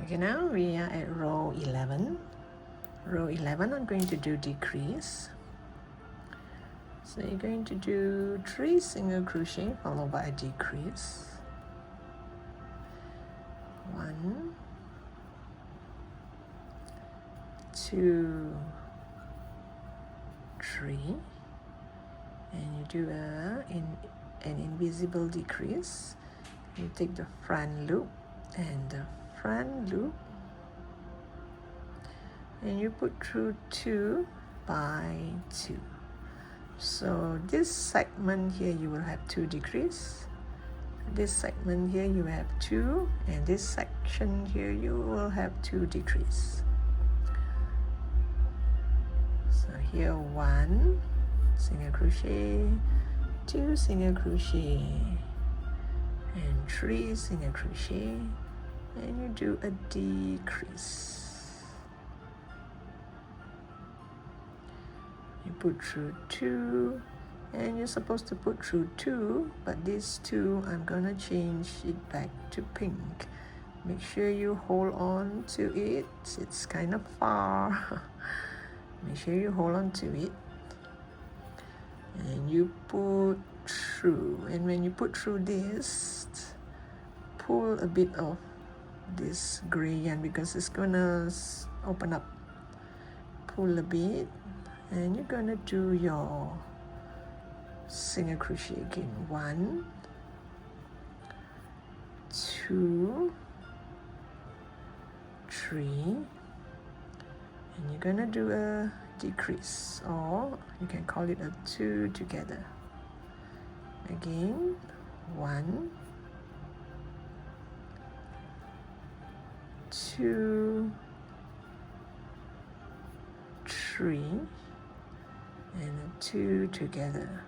Okay, now we are at row 11. Row 11, I'm going to do decrease. So you're going to do 3 single crochet followed by a decrease. 1, 2, 3, and you do an invisible decrease. You take the front loop and the front loop, and you put through 2 by 2. So this segment here you will have 2 decrease. This segment here you have 2, and this section here you will have 2 decrease. So here 1 single crochet, 2 single crochet, and 3 single crochet, and you do a decrease. You put through 2, and you're supposed to put through 2, but this 2 I'm gonna change it back to pink. Make sure you hold on to it, it's kind of far. Make sure you hold on to it, and you put through, and when you put through this, pull a bit of this gray yarn because it's gonna open up. Pull a bit, and you're gonna do your single crochet again. 1, 2, 3, and you're gonna do a decrease, or you can call it a 2 together. Again, 1, 2, 3, and a 2 together.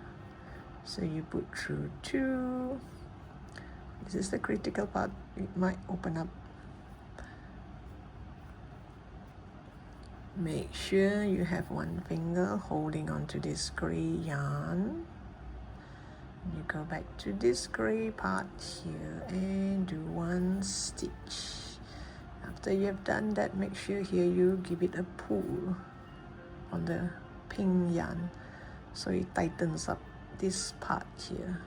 So you put through 2. This is the critical part, it might open up. Make sure you have one finger holding onto this gray yarn. You go back to this gray part here and do 1 stitch. After you have done that, make sure here you give it a pull on the pink yarn so it tightens up this part here.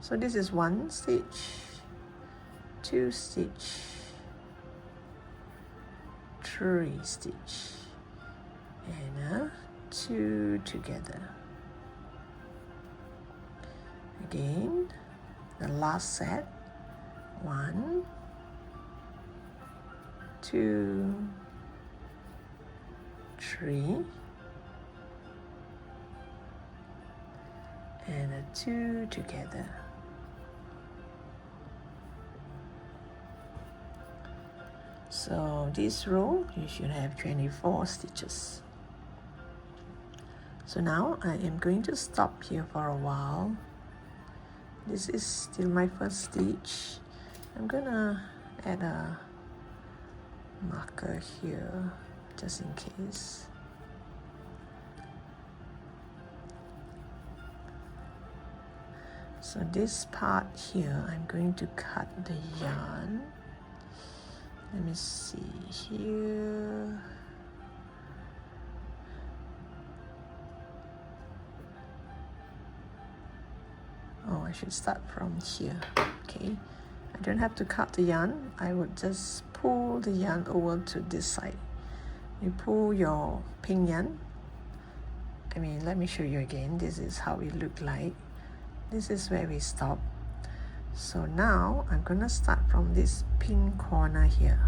So this is 1 stitch, 2 stitch, 3 stitch, and a 2 together. Again, the last set, 1, 2, 3, and a 2 together. So this row you should have 24 stitches. So now I am going to stop here for a while. This is still my first stitch. I'm gonna add a marker here just in case. So this part here, I'm going to cut the yarn. Let me see here. Oh, I should start from here. Okay, I don't have to cut the yarn. I would just pull the yarn over to this side. You pull your pink yarn. Let me show you again. This is how it looked like. This is where we stop. So now I'm gonna start from this pink corner here.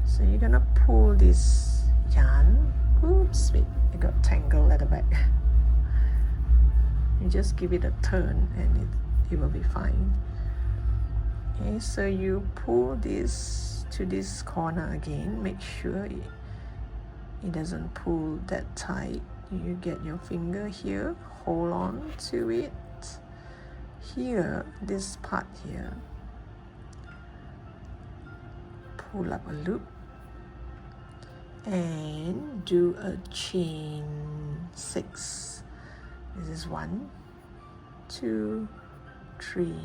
So you're gonna pull this yarn. Oops, wait, it got tangled at the back. You just give it a turn and it will be fine. Okay, so you pull this to this corner again. Make sure it doesn't pull that tight. You get your finger here, hold on to it. Here, this part here, pull up a loop and do a chain 6. This is 1, 2, 3,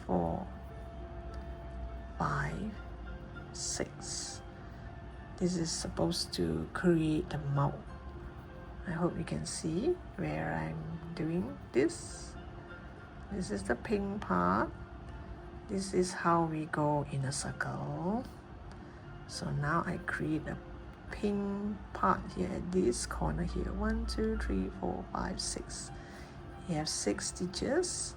4, 5, 6. This is supposed to create the mouth. I hope you can see where I'm doing this. This is the pink part. This is how we go in a circle. So now I create a pink part here at this corner here. 1, 2, 3, 4, 5, 6. You have 6 stitches.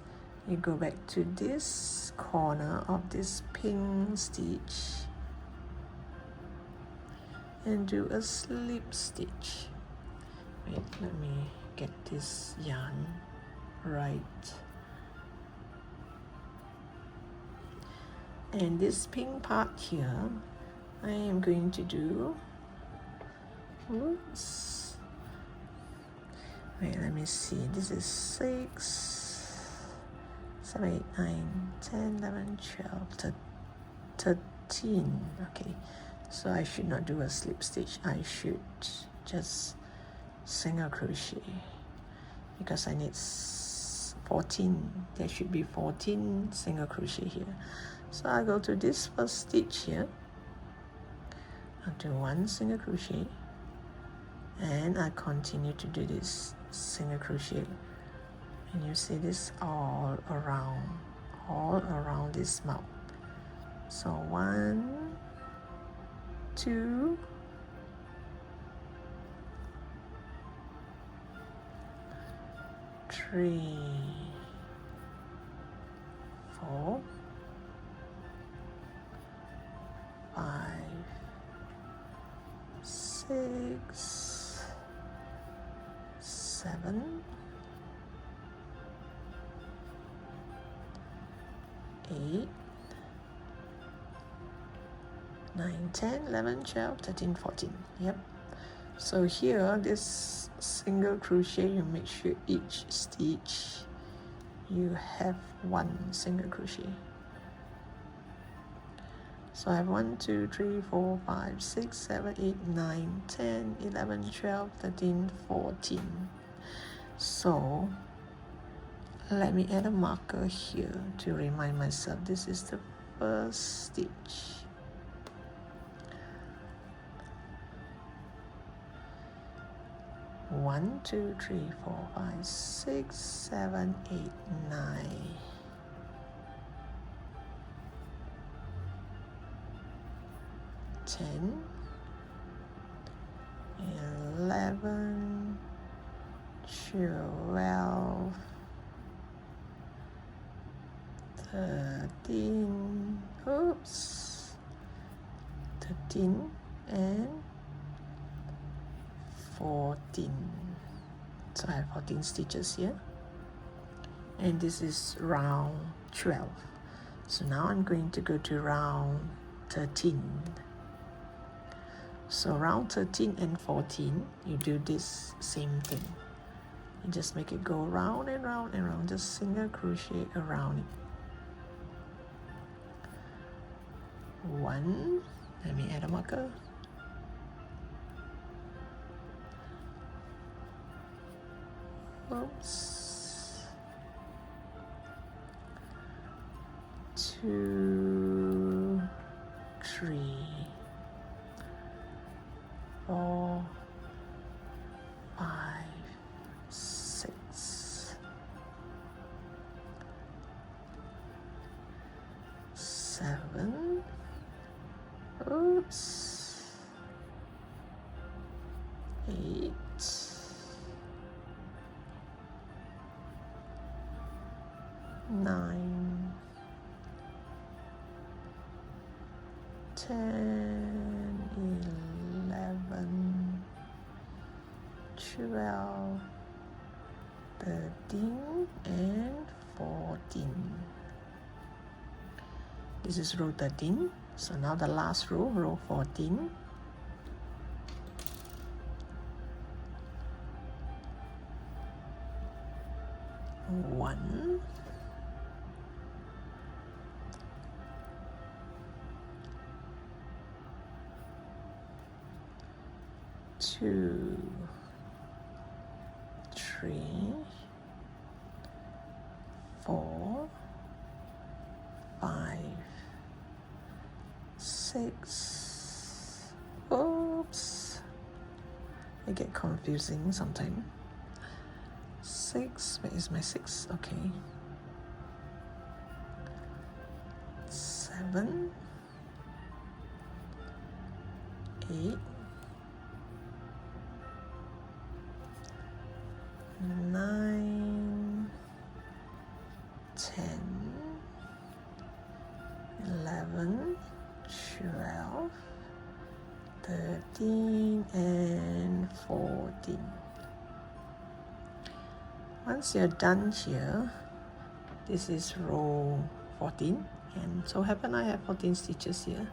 You go back to this corner of this pink stitch and do a slip stitch. Wait, let me get this yarn right. And this pink part here, I am going to do, oops, wait, let me see, this is 6, 7, 8, 9, 10, 11, 12, 13, okay, so I should not do a slip stitch, I should just single crochet, because I need 14, there should be 14 single crochet here. So I go to this first stitch here, I'll do 1 single crochet, and I continue to do this single crochet, and you see this all around this mouth. So 1, 2, 3, 4, 5, 6, 7, 8, 9, 10, 11, 12, 13, 14. Yep. So here, this single crochet, you make sure each stitch you have 1 single crochet. So I have 1, 2, 3, 4, 5, 6, 7, 8, 9, 10, 11, 12, 13, 14. So let me add a marker here to remind myself this is the first stitch. One, 2, 3, 4, 5, 6, 7, 8, 9. 10, 11, 12, 13, oops, 13 and 14. So I have 14 stitches here, and this is round 12. So now I'm going to go to round 13. So round 13 and 14, you do this same thing. You just make it go round and round and round, just single crochet around it. 1, let me add a marker. 2, 3, 4, 5, 6, 7, oops, 8, 9, 10, 11, 12, 13, and 14. This is row 13. So now the last row, row 14. 1, 2, 3, 4, 5, 6, 6. Oops, I get confusing sometimes. 6, where is my 6? Okay. 7, 8, 9, 10, 11, 12, 13, and 14. Once you're done here, this is row 14, and so happen I have 14 stitches here.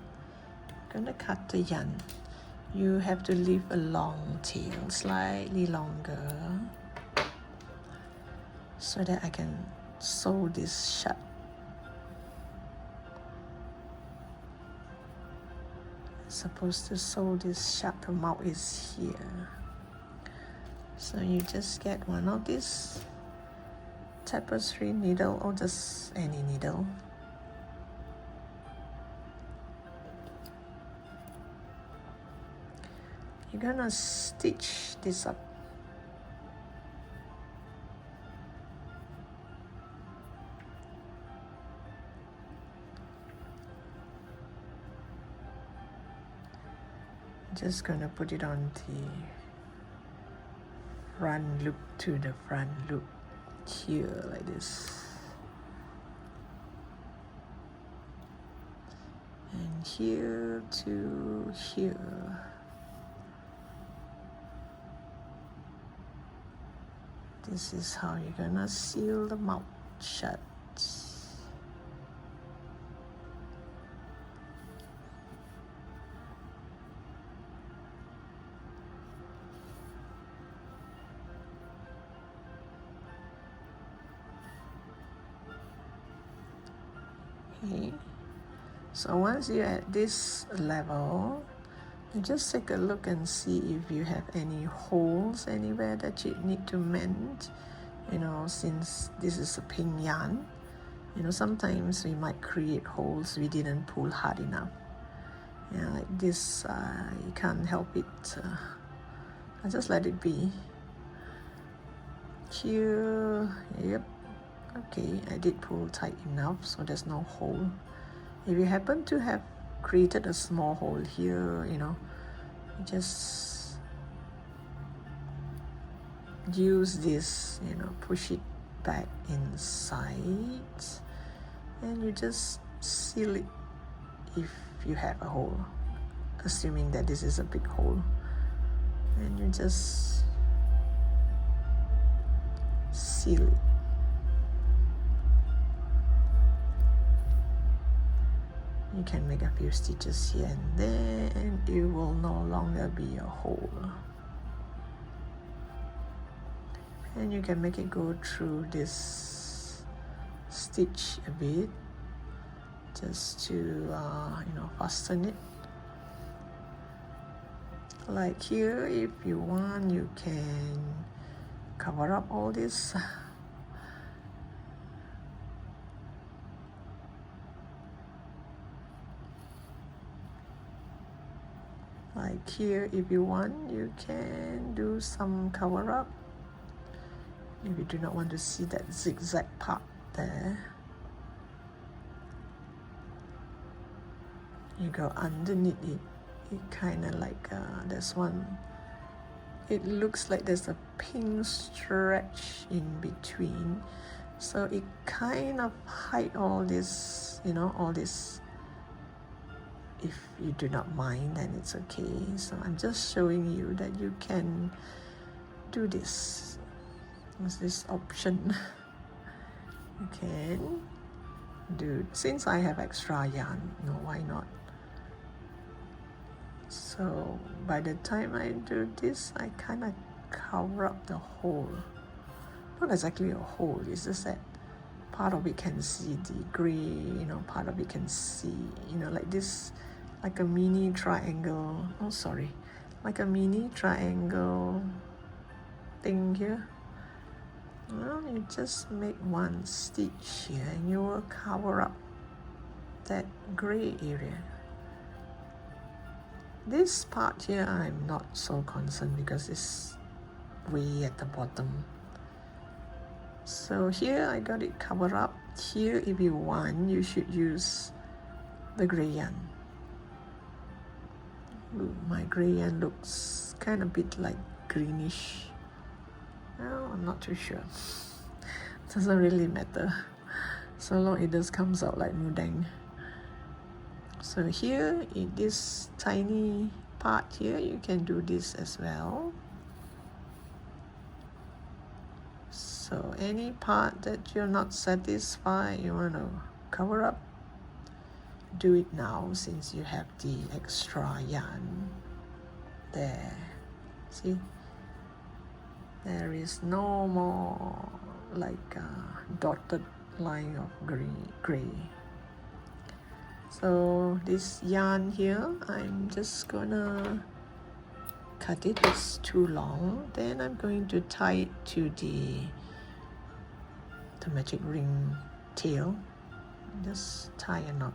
I'm gonna cut the yarn. You have to leave a long tail, slightly longer, so that I can sew this shut. Supposed to sew this shut, the mouth is here. So you just get one of these tapestry needle or just any needle. You're gonna stitch this up. Just gonna put it on the front loop to the front loop here like this, and here to here. This is how you're gonna seal the mouth shut. Okay, so once you're at this level, you just take a look and see if you have any holes anywhere that you need to mend. You know, since this is a pink yarn, you know, sometimes we might create holes we didn't pull hard enough. Yeah, like this, you can't help it. I just let it be. Here, yep. Okay, I did pull tight enough, so there's no hole. If you happen to have created a small hole here, you know, you just use this, you know, push it back inside, and you just seal it if you have a hole, assuming that this is a big hole, and you just seal it. You can make a few stitches here and there, and it will no longer be a hole. And you can make it go through this stitch a bit, just to you know, fasten it. Like here, if you want, you can cover up all this. Like here, if you want, you can do some cover up. If you do not want to see that zigzag part there, you go underneath it. It kind of like there's one. It looks like there's a pink stretch in between, so it kind of hide all this, you know, all this. If you do not mind, then it's okay. So I'm just showing you that you can do this. There's this option. You can do, since I have extra yarn, no, why not? So by the time I do this, I kind of cover up the hole. Not exactly a hole, it's just that part of it can see the gray, you know, part of it can see, you know, like this, like a mini triangle. Oh, sorry, like a mini triangle thing here. Well, you just make one stitch here and you will cover up that gray area. This part here I'm not so concerned because it's way at the bottom. So here I got it covered up. Here if you want, you should use the gray yarn. Ooh, my gray yarn looks kind of bit like greenish. Well, I'm not too sure. Doesn't really matter, so long it just comes out like Moo Deng. So here in this tiny part here, you can do this as well. So any part that you're not satisfied, you want to cover up, do it now since you have the extra yarn there. See, there is no more like a dotted line of gray. So this yarn here, I'm just gonna cut it. It's too long. Then I'm going to tie it to the magic ring tail. Just tie a knot.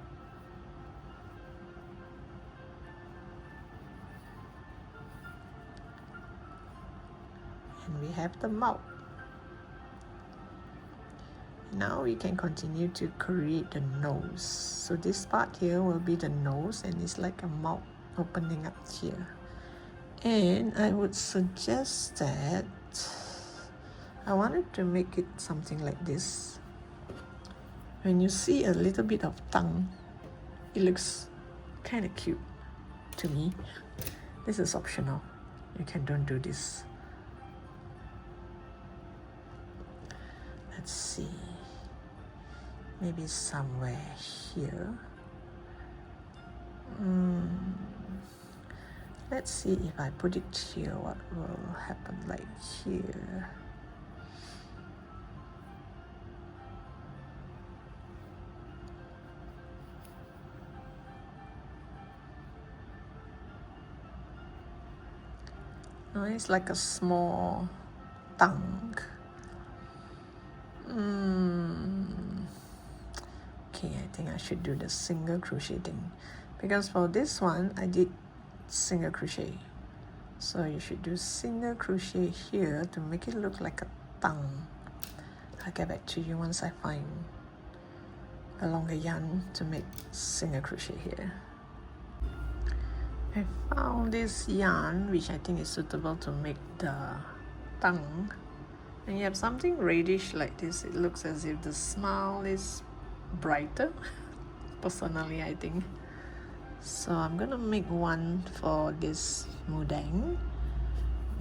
And we have the mouth. Now we can continue to create the nose. So this part here will be the nose, and it's like a mouth opening up here. And I would suggest that I wanted to make it something like this. When you see a little bit of tongue, it looks kind of cute to me. This is optional. You don't do this. Let's see. Maybe somewhere here. Let's see if I put it here, what will happen like here. Oh, it's like a small tongue. Okay, I think I should do the single crochet thing, because for this one I did single crochet, so you should do single crochet here to make it look like a tongue. I'll get back to you once I find a longer yarn to make single crochet here. I found this yarn which I think is suitable to make the tongue, and you have something reddish like this. It looks as if the smile is brighter, personally I think. So I'm gonna make one for this Moo Deng,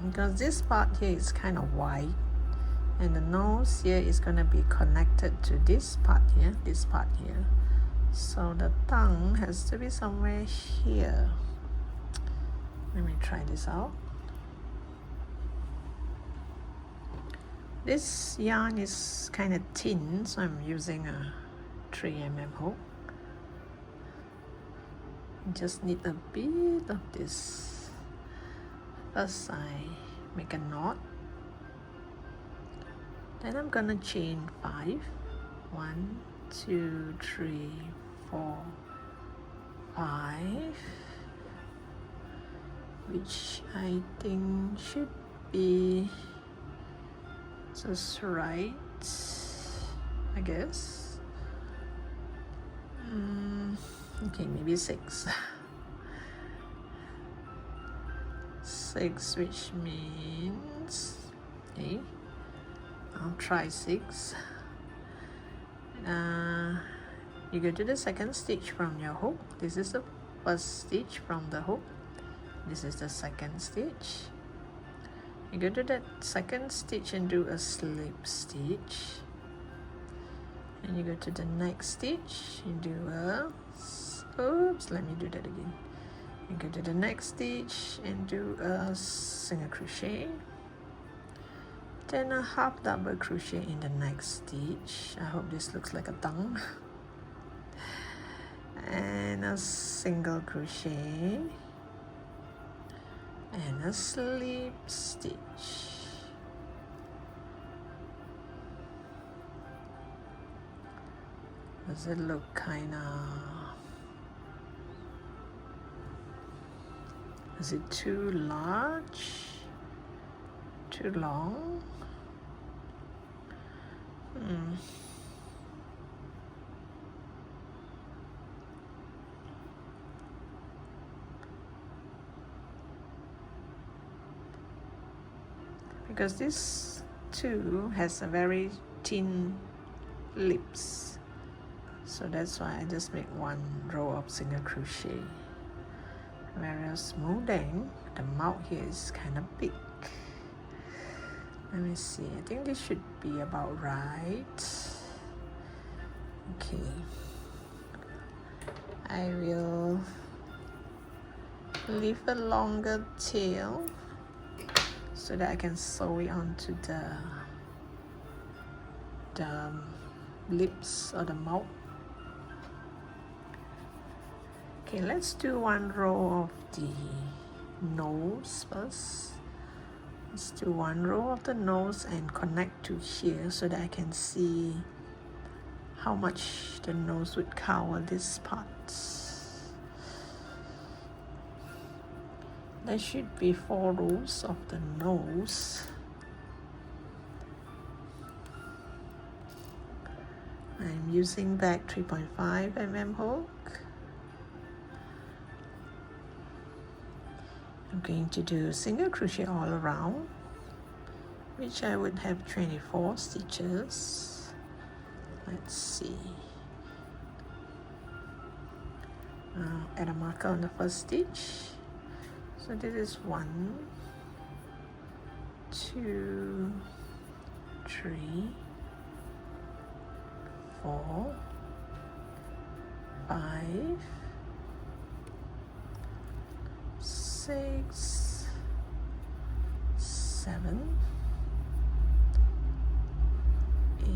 because this part here is kind of wide, and the nose here is gonna be connected to this part here, so the tongue has to be somewhere here. Let me try this out. This yarn is kind of thin, so I'm using a 3mm hook. Just need a bit of this. First I make a knot, then I'm gonna chain 5. 1, 2, 3, 4, 5, which I think should be just right, I guess. Okay, maybe 6. 6, which means, okay, I'll try 6. You go to the second stitch from your hook. This is the first stitch from the hook. This is the second stitch. You go to that second stitch and do a slip stitch. And you go to the next stitch, you do a, oops, let me do that again. You go to the next stitch and do a single crochet, then a half double crochet in the next stitch. I hope this looks like a tongue. And a single crochet and a slip stitch. Does it look kind of Is it too large? Too long? Because this too has a very thin lips, so that's why I just make one row of single crochet. Whereas Moo Deng, the mouth here is kind of big. Let me see, I think this should be about right. Okay, I will leave a longer tail so that I can sew it onto the lips or the mouth. Okay, let's do one row of the nose first. Let's do one row of the nose and connect to here so that I can see how much the nose would cover this part. There should be 4 rows of the nose. I'm using back 3.5 mm hook. I'm going to do single crochet all around, which I would have 24 stitches. Let's see. Add a marker on the first stitch. So this is 1, 2, 3, 4, 5, 6, 7, 8.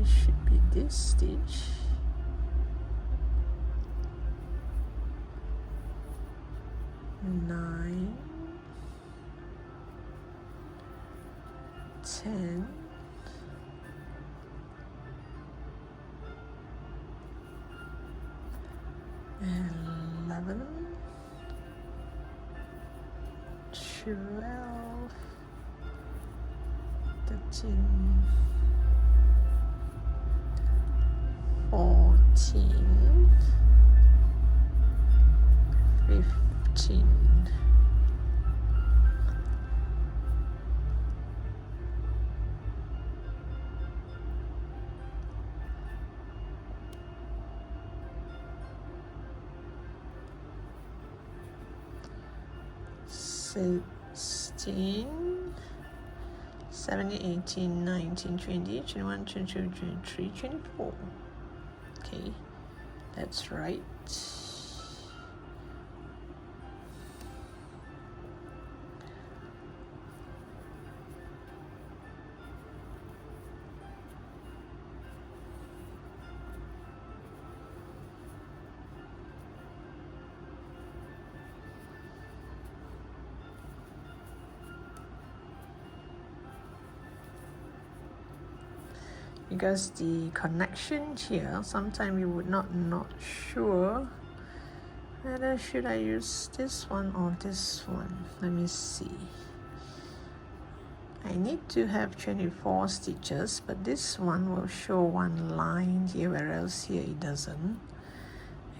It should be this stitch. 9, 10, 11, 12, 13, 14, 15. Sixteen, 17, 18, 19, 20, 21, 22, 23, 24. Okay, that's right. Because the connection here, sometimes you would not sure whether should I use this one or this one. Let me see. I need to have 24 stitches, but this one will show one line here, whereas here it doesn't.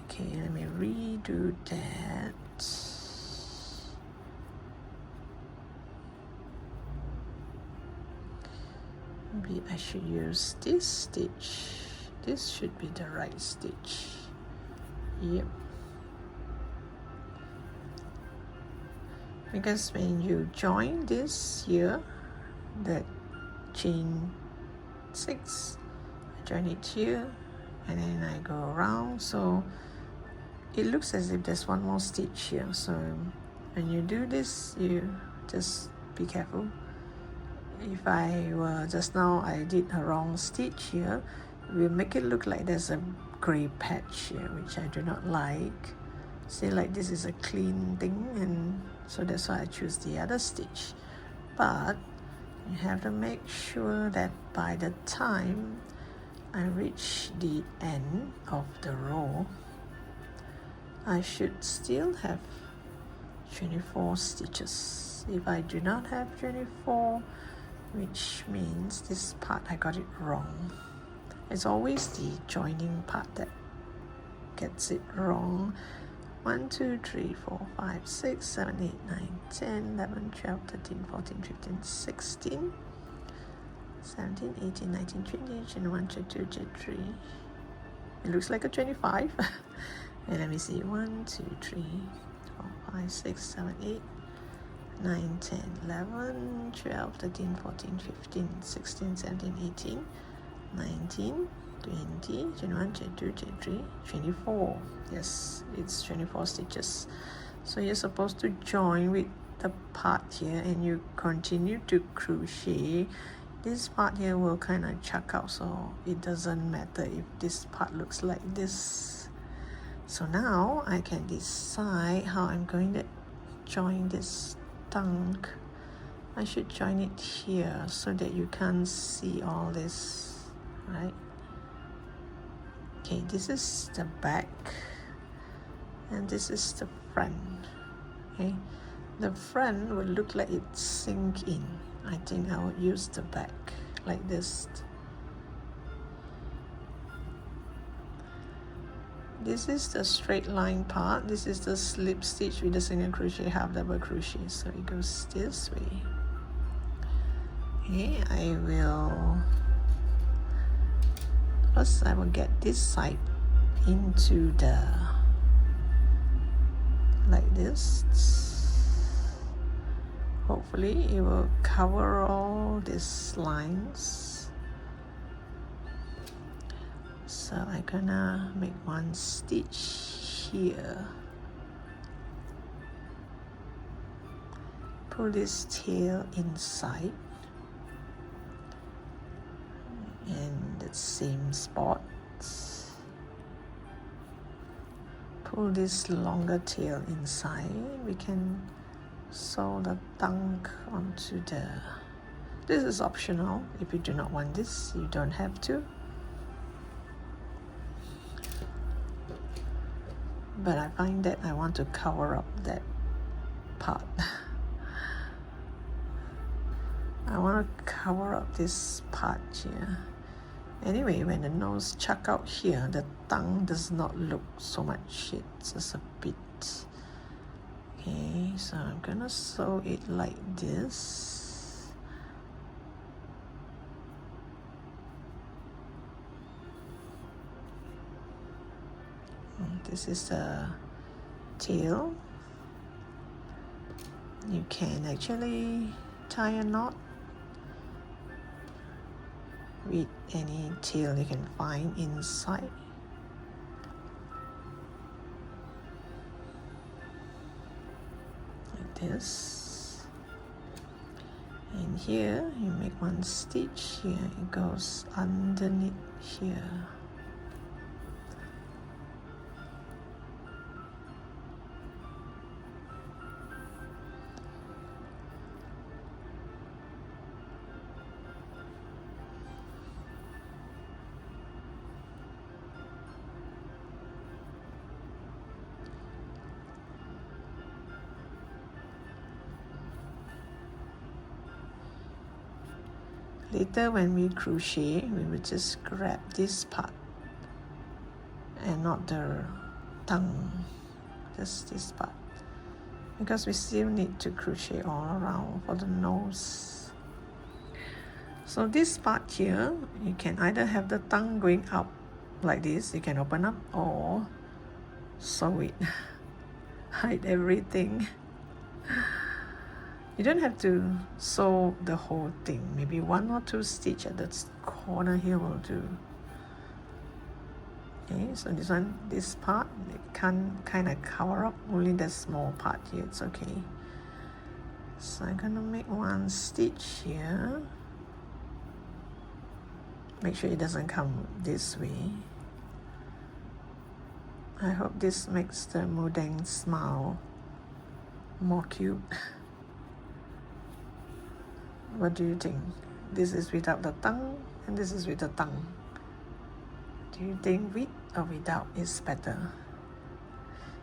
Okay, let me redo that. Maybe I should use this stitch. This should be the right stitch. Yep. Because when you join this here, that chain 6, I join it here, and then I go around, so it looks as if there's one more stitch here. So when you do this, you just be careful. If I were just now, I did a wrong stitch here, it will make it look like there's a gray patch here, which I do not like. See, like this is a clean thing, and so that's why I choose the other stitch. But you have to make sure that by the time I reach the end of the row, I should still have 24 stitches. If I do not have 24, which means this part I got it wrong. It's always the joining part that gets it wrong. 1, 2, 3, 4, 5, 6, 7, 8, 9, 10, 11, 12, 13, 14, 15, 16, 17, 18, 19, 20, 21, 22, 23. It looks like a 25. And let me see, 1, 2, 3, 4, 5, 6, 7, 8, 9, 10, 11, 12, 13, 14, 15, 16, 17, 18, 19, 20, 21, 22, 23, 24. Yes, it's 24 stitches. So you're supposed to join with the part here and you continue to crochet. This part here will kind of chuck out, so it doesn't matter if this part looks like this. So now I can decide how I'm going to join this tongue. I should join it here so that you can't see all this, right? Okay, this is the back and this is the front. Okay, the front will look like it sink in. I think I will use the back like this. This is the straight line part. This is the slip stitch with the single crochet, half double crochet. So it goes this way. Okay, first I will get this side into the, like this. Hopefully it will cover all these lines. So I'm gonna make one stitch here. Pull this tail inside and the same spot. Pull this longer tail inside. We can sew the tongue onto the, this is optional. If you do not want this, you don't have to. But I find that I want to cover up that part. I want to cover up this part here. Anyway, when the nose chuck out here, the tongue does not look so much, it's just a bit. Okay, so I'm gonna sew it like this. This is the tail. You can actually tie a knot with any tail you can find inside. Like this. And here you make one stitch here, it goes underneath here. Later when we crochet, we will just grab this part and not the tongue, just this part, because we still need to crochet all around for the nose. So this part here, you can either have the tongue going up like this, you can open up, or sew it, hide everything. You don't have to sew the whole thing. Maybe 1 or 2 stitches at the corner here will do. Okay, so this part, it can kind of cover up only the small part here. It's okay. So I'm gonna make one stitch here. Make sure it doesn't come this way. I hope this makes the Moo Deng smile more cute. What do you think? This is without the tongue and this is with the tongue. Do you think with or without is better?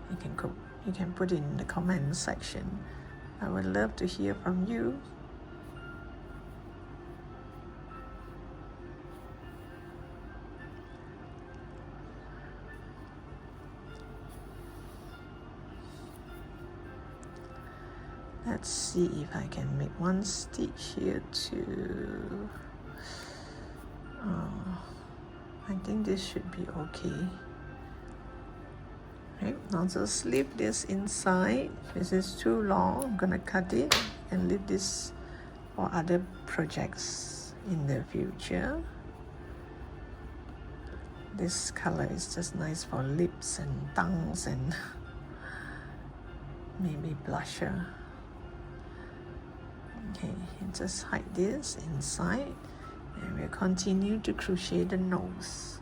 you can put in the comment section. I would love to hear from you. Let's see if I can make one stitch here too. I think this should be okay. Right, now just leave this inside. This is too long. I'm gonna cut it and leave this for other projects in the future. This color is just nice for lips and tongues and maybe blusher. Okay, just hide this inside and we'll continue to crochet the nose.